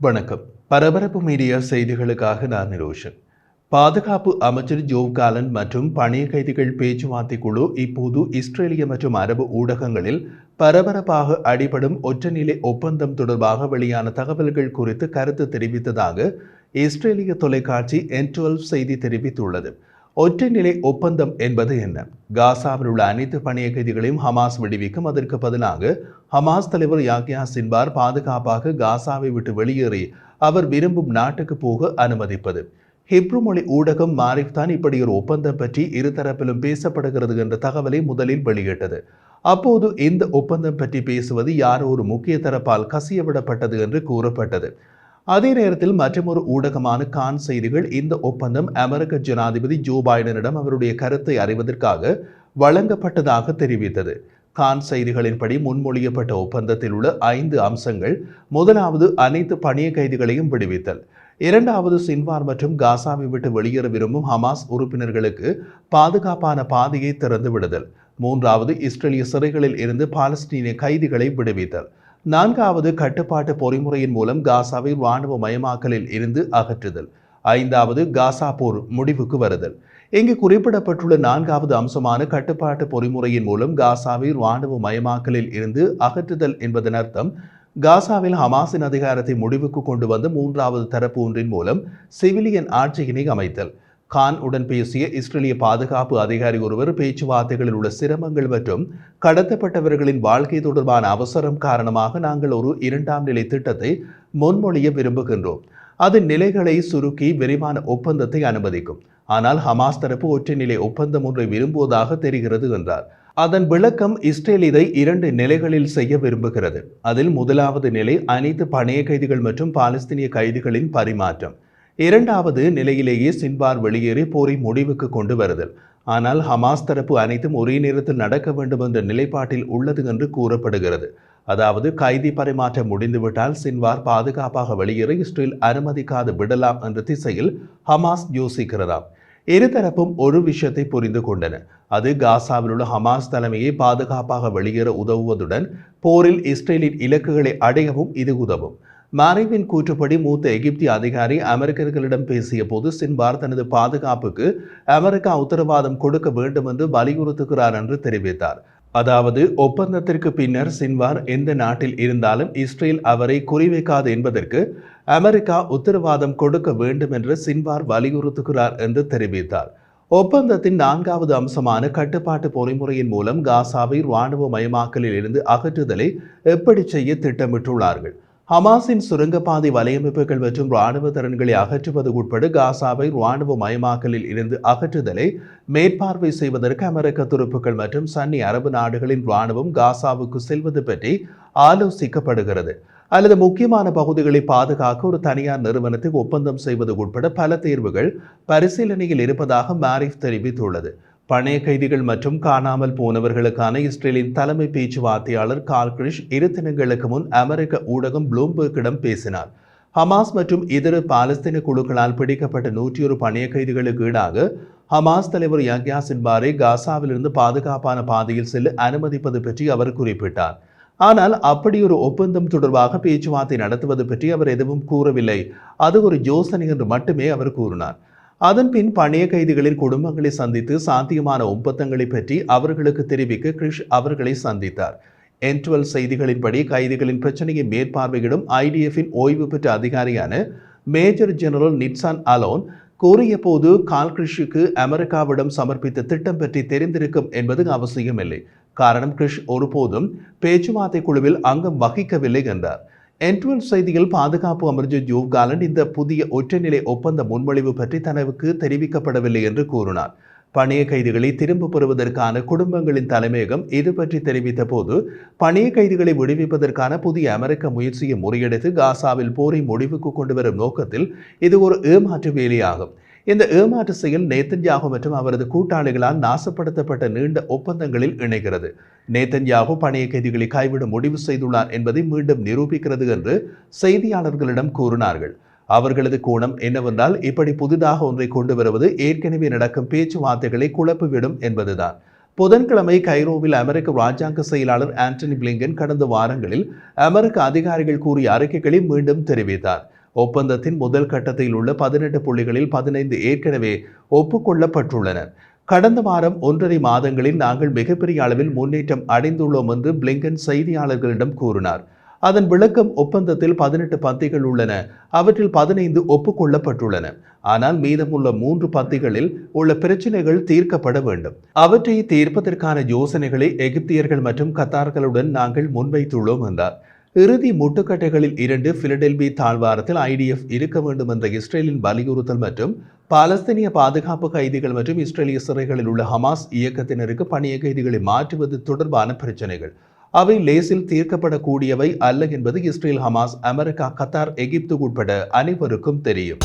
வணக்கம். பரபரப்பு மீடியா செய்திகளுக்காக நான் நிரோஷன். பாதுகாப்பு அமைச்சர் ஜோவ் காலன் மற்றும் பணிய கைதிகள் பேச்சுவார்த்தை குழு இப்போது இஸ்ரேலிய மற்றும் அரபு ஊடகங்களில் பரபரப்பாக அடிபடும் ஒற்றநிலை ஒப்பந்தம் தொடர்பாக வெளியான தகவல்கள் குறித்து கருத்து தெரிவித்ததாக இஸ்ரேலிய தொலைக்காட்சி N12 செய்தி தெரிவித்துள்ளது. ஒற்றைநிலை ஒப்பந்தம் என்பது என்ன? காசாவில் உள்ள அனைத்து பணிய கைதிகளையும் ஹமாஸ் விடுவிக்கும். அதற்கு பதிலாக ஹமாஸ் தலைவர் யாக்யா சின்வார் பாதுகாப்பாக காசாவை விட்டு வெளியேறி அவர் விரும்பும் நாட்டுக்கு போக அனுமதிப்பது. ஹிப்ரு மொழி ஊடகம் மாரிஃப் தான் இப்படி ஒரு ஒப்பந்தம் பற்றி இருதரப்பிலும் பேசப்படுகிறது என்ற தகவலை முதலில் வெளியிட்டது. அப்போது இந்த ஒப்பந்தம் பற்றி பேசுவது யாரோ ஒரு முக்கிய தரப்பால் கசியவிடப்பட்டது என்று கூறப்பட்டது. அதே நேரத்தில் மற்றொரு ஊடகமான கான் செய்திகள் இந்த ஒப்பந்தம் அமெரிக்க ஜனாதிபதி ஜோ பைடனிடம் அவருடைய கருத்தை அறிவதற்காக வழங்கப்பட்டதாக தெரிவித்தது. கான் செய்திகளின்படி முன்மொழியப்பட்ட ஒப்பந்தத்தில் உள்ள 5 அம்சங்கள்: முதலாவது, அனைத்து பணிய கைதிகளையும் விடுவித்தல்; இரண்டாவது, சின்வார் மற்றும் காசாவை விட்டு வெளியேற விரும்பும் ஹமாஸ் உறுப்பினர்களுக்கு பாதுகாப்பான பாதையை திறந்து விடுதல்; மூன்றாவது, இஸ்ரேலிய சிறைகளில் இருந்து பாலஸ்தீனிய கைதிகளை விடுவித்தல்; நான்காவது, கட்டுப்பாட்டு பொறிமுறையின் மூலம் காசாவை இராணுவ மயமாக்கலில் இருந்து அகற்றுதல்; ஐந்தாவது, காசா போர் முடிவுக்கு வருதல். இங்கு குறிப்பிடப்பட்டுள்ள 4வது அம்சமான கட்டுப்பாட்டு பொறிமுறையின் மூலம் காசாவை இராணுவ மயமாக்கலில் இருந்து அகற்றுதல் என்பதன் அர்த்தம் காசாவில் ஹமாஸின் அதிகாரத்தை முடிவுக்கு கொண்டு வந்து 3வது தரப்பு ஒன்றின் மூலம் சிவிலியன் ஆட்சியினை அமைத்தல். கான் உடன் பேசிய இஸ்ரேலிய பாதுகாப்பு அதிகாரி ஒருவர், பேச்சுவார்த்தைகளில் உள்ள சிரமங்கள் மற்றும் கடத்தப்பட்டவர்களின் வாழ்க்கை தொடர்பான அவசரம் காரணமாக நாங்கள் ஒரு 2ஆம் நிலை திட்டத்தை முன்மொழிய விரும்புகின்றோம். அதன் நிலைகளை சுருக்கி விரிவான ஒப்பந்தத்தை அனுமதிக்கும். ஆனால் ஹமாஸ் தரப்பு ஒற்றைநிலை ஒப்பந்தம் ஒன்றை விரும்புவதாக தெரிகிறது என்றார். அதன் விளக்கம், இஸ்ரேல் இதை 2 நிலைகளில் செய்ய விரும்புகிறது. அதில் முதலாவது நிலை அனைத்து பணைய கைதிகள் மற்றும் பாலஸ்தீனிய கைதிகளின் பரிமாற்றம். இரண்டாவது நிலையிலேயே சின்வார் வெளியேறி போரை முடிவுக்கு கொண்டு வருதல். ஆனால் ஹமாஸ் தரப்பு அனைத்தும் ஒரே நேரத்தில் நடக்க வேண்டும் என்ற நிலைப்பாட்டில் உள்ளது என்று கூறப்படுகிறது. அதாவது, கைதி பரிமாற்றம் முடிந்துவிட்டால் சின்வார் பாதுகாப்பாக வெளியேற இஸ்ரேல் அனுமதிக்காது விடலாம் என்ற திசையில் ஹமாஸ் யோசிக்கிறதாம். இருதரப்பும் ஒரு விஷயத்தை புரிந்து கொண்டன. அது காசாவில் உள்ள ஹமாஸ் தலைமையை பாதுகாப்பாக வெளியேற உதவுவதுடன் போரில் இஸ்ரேலின் இலக்குகளை அடையவும் இது உதவும். மாரிவின் கூற்றுப்படி மூத்த எகிப்திய அதிகாரி அமெரிக்கர்களிடம் பேசிய போது சின்வார் தனது பாதுகாப்புக்கு அமெரிக்கா உத்தரவாதம் கொடுக்க வேண்டும் என்று வலியுறுத்துகிறார் என்று தெரிவித்தார். அதாவது, ஒப்பந்தத்திற்கு பின்னர் சின்வார் எந்த நாட்டில் இருந்தாலும் இஸ்ரேல் அவரை குறிவைக்காது என்பதற்கு அமெரிக்கா உத்தரவாதம் கொடுக்க வேண்டும் என்று சின்வார் வலியுறுத்துகிறார் என்று தெரிவித்தார். ஒப்பந்தத்தின் 4வது அம்சமான கட்டுப்பாட்டு பொறிமுறையின் மூலம் காசாவை இராணுவ மயமாக்கலில் இருந்து அகற்றுதலை எப்படி செய்ய திட்டமிட்டுள்ளார்கள்? ஹமாஸின் சுரங்கப்பாதை வலையமைப்புகள் மற்றும் இராணுவ திறன்களை அகற்றுவது உட்பட காசாவை இராணுவ மயமாக்கலில் இருந்து அகற்றுதலை மேற்பார்வை செய்வதற்கு அமெரிக்க துருப்புக்கள் மற்றும் சன்னி அரபு நாடுகளின் இராணுவம் காசாவுக்கு செல்வது பற்றி ஆலோசிக்கப்படுகிறது. அல்லது முக்கியமான பகுதிகளை பாதுகாக்க ஒரு தனியார் நிறுவனத்தை ஒப்பந்தம் செய்வது உட்பட பல தேர்வுகள் பரிசீலனையில் இருப்பதாக மாரிஃப் தெரிவித்துள்ளது. பணைய கைதிகள் மற்றும் காணாமல் போனவர்களுக்கான இஸ்ரேலின் தலைமை பேச்சுவார்த்தையாளர் கால் கிரிஷ் 2 தினங்களுக்கு முன் அமெரிக்க ஊடகம் ப்ளூம்பர்கிடம் பேசினார். ஹமாஸ் மற்றும் இதர பாலஸ்தீன குழுக்களால் பிடிக்கப்பட்ட 101 பணைய கைதிகளுக்கு ஈடாக ஹமாஸ் தலைவர் யாக்யா சின்வாரை காசாவிலிருந்து பாதுகாப்பான பாதையில் செல்ல அனுமதிப்பது பற்றி அவர் குறிப்பிட்டார். ஆனால் அப்படி ஒரு ஒப்பந்தம் தொடர்பாக பேச்சுவார்த்தை நடத்துவது பற்றி அவர் எதுவும் கூறவில்லை. அது ஒரு யோசனை என்று மட்டுமே அவர் கூறினார். அதன் பின் பணைய கைதிகளின் குடும்பங்களை சந்தித்து சாத்தியமான ஒப்பந்தங்களை பற்றி அவர்களுக்கு தெரிவிக்க கிரிஷ் அவர்களை சந்தித்தார். N12 செய்திகளின்படி கைதிகளின் பிரச்சனையை மேற்பார்வையிடும் IDF-இன் ஓய்வு பெற்ற அதிகாரியான மேஜர் ஜெனரல் நிட்சான் அலோன் கூறிய போது, கால் கிரிஷுக்கு அமெரிக்காவிடம் சமர்ப்பித்த திட்டம் பற்றி தெரிந்திருக்கும் என்பது அவசியமில்லை. காரணம், கிரிஷ் ஒருபோதும் பேச்சுவார்த்தை குழுவில் அங்கம் வகிக்கவில்லை என்றார். N12 செய்தியில் பாதுகாப்பு அமைச்சர் ஜோவ் காலன் இந்த புதிய ஒற்றைநிலை ஒப்பந்த முன்மொழிவு பற்றி தனக்கு தெரிவிக்கப்படவில்லை என்று கூறினார். பணைய கைதிகளை திரும்ப பெறுவதற்கான குடும்பங்களின் தலைமையகம் இது பற்றி தெரிவித்த போது, பணைய கைதிகளை விடுவிப்பதற்கான புதிய அமெரிக்க முயற்சியை முறியடித்து காசாவில் போரை முடிவுக்கு கொண்டு வரும் நோக்கத்தில் இது ஒரு ஏமாற்று வேலையாகும். இந்த ஏமாற்று செயல் நேத்தன்யாகு மற்றும் அவரது கூட்டாளிகளால் நாசப்படுத்தப்பட்ட நீண்ட ஒப்பந்தங்களில் இணைகிறது. நேத்தன்யாகு பணைய கைதிகளை கைவிட முடிவு செய்துள்ளார் என்பதை மீண்டும் நிரூபிக்கிறது என்று செய்தியாளர்களிடம் கூறினார்கள். அவர்களது கோணம் என்னவென்றால், இப்படி புதிதாக ஒன்றை கொண்டு வருவது ஏற்கனவே நடக்கும் பேச்சுவார்த்தைகளை குழப்பிவிடும் என்பதுதான். புதன்கிழமை கைரோவில் அமெரிக்க ராஜாங்க செயலாளர் ஆண்டனி பிளிங்கன் கடந்த வாரங்களில் அமெரிக்க அதிகாரிகள் கூறிய அறிக்கைகளை மீண்டும் தெரிவித்தார். ஒப்பந்தத்தின் முதல் கட்டத்தில் உள்ள 18 புள்ளிகளில் 15 ஏற்கனவே ஒப்புக்கொள்ளப்பட்டுள்ளன. கடந்த வாரம் 1.5 மாதங்களில் நாங்கள் மிகப்பெரிய அளவில் முன்னேற்றம் அடைந்துள்ளோம் என்று பிளிங்கன் செய்தியாளர்களிடம் கூறினார். அதன் விளக்கம், ஒப்பந்தத்தில் 18 பத்திகள் உள்ளன, அவற்றில் 15 ஒப்புக்கொள்ளப்பட்டுள்ளன. ஆனால் மீதமுள்ள 3 பத்திகளில் உள்ள பிரச்சனைகள் தீர்க்கப்பட வேண்டும். அவற்றை தீர்ப்பதற்கான யோசனைகளை எகிப்தியர்கள் மற்றும் கத்தார்களுடன் நாங்கள் முன்வைத்துள்ளோம் என்றார். இறுதி முட்டுக்கட்டைகளில் 2 பிலடெல்பி தாழ்வாரத்தில் IDF இருக்க வேண்டும் என்ற இஸ்ரேலின் வலியுறுத்தல் மற்றும் பாலஸ்தீனிய பாதுகாப்பு கைதிகள் மற்றும் இஸ்ரேலிய சிறைகளில் உள்ள ஹமாஸ் இயக்கத்தினருக்கு பணிய கைதிகளை மாற்றுவது தொடர்பான பிரச்சனைகள். அவை லேசில் தீர்க்கப்படக்கூடியவை அல்ல என்பது இஸ்ரேல், ஹமாஸ், அமெரிக்கா, கத்தார், எகிப்து உட்பட அனைவருக்கும் தெரியும்.